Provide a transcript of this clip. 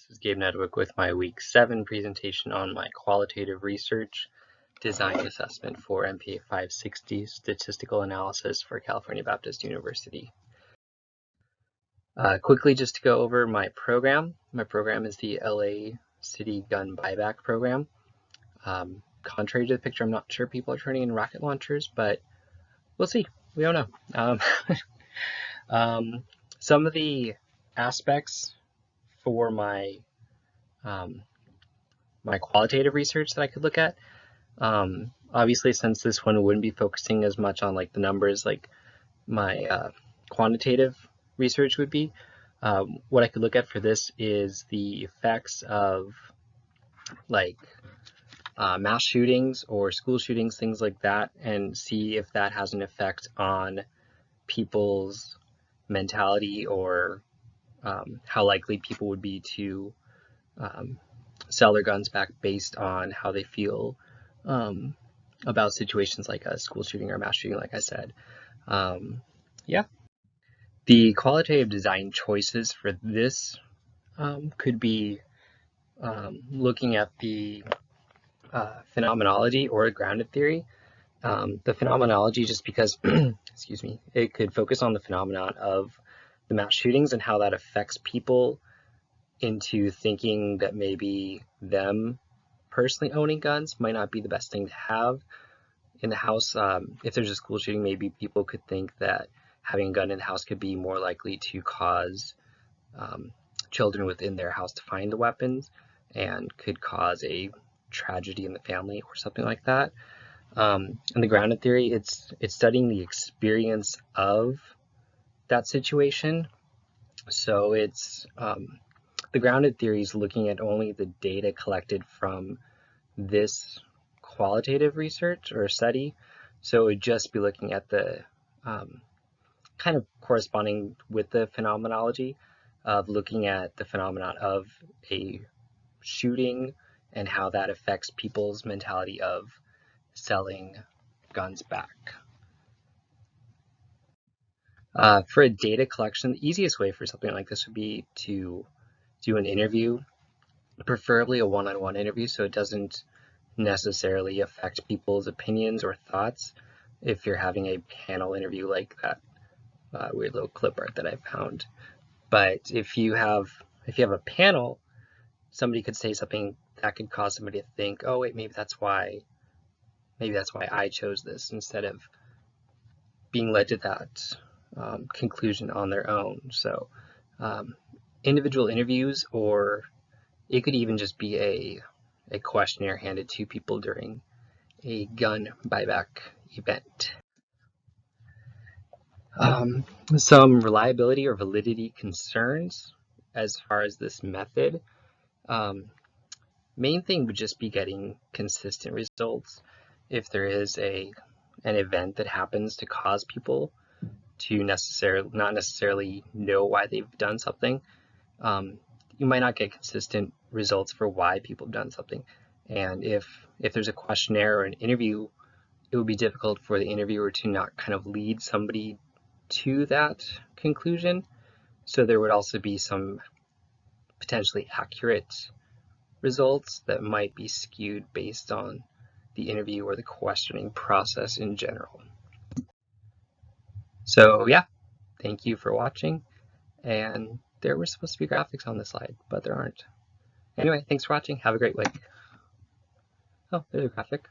This is Gabe Nedwick with my Week 7 presentation on my qualitative research design assessment for MPA 560 statistical analysis for California Baptist University. Quickly, just to go over my program. My program is the LA City Gun Buyback Program. Contrary to the picture, I'm not sure people are turning in rocket launchers, but we'll see. We don't know. Some of the aspects for my my qualitative research that I could look at. Obviously, since this one wouldn't be focusing as much on like the numbers like my quantitative research would be, what I could look at for this is the effects of like mass shootings or school shootings, things like that, and see if that has an effect on people's mentality or how likely people would be to sell their guns back based on how they feel about situations like a school shooting or a mass shooting, like I said. Yeah. The qualitative design choices for this could be looking at the phenomenology or grounded theory. The phenomenology, just because, excuse me, it could focus on the phenomenon of the mass shootings and how that affects people into thinking that maybe them personally owning guns might not be the best thing to have in the house. If there's a school shooting, maybe people could think that having a gun in the house could be more likely to cause children within their house to find the weapons and could cause a tragedy in the family or something like that. And the grounded theory, it's studying the experience of that situation. So it's the grounded theory is looking at only the data collected from this qualitative research or study. So it would just be looking at the kind of corresponding with the phenomenology of looking at the phenomenon of a shooting and how that affects people's mentality of selling guns back. For a data collection, the easiest way for something like this would be to do an interview, preferably a one-on-one interview, so it doesn't necessarily affect people's opinions or thoughts if you're having a panel interview like that weird little clip art that I found. But if you have a panel, somebody could say something that could cause somebody to think, oh wait, maybe that's why I chose this, instead of being led to that conclusion on their own. So individual interviews, or it could even just be a questionnaire handed to people during a gun buyback event. Some reliability or validity concerns as far as this method. Main thing would just be getting consistent results. If there is an event that happens to cause people to not necessarily know why they've done something, you might not get consistent results for why people have done something. And if there's a questionnaire or an interview, it would be difficult for the interviewer to not kind of lead somebody to that conclusion. So there would also be some potentially accurate results that might be skewed based on the interview or the questioning process in general. So yeah, thank you for watching. And there were supposed to be graphics on the slide, but there aren't. Anyway, thanks for watching. Have a great week. Oh, there's a graphic.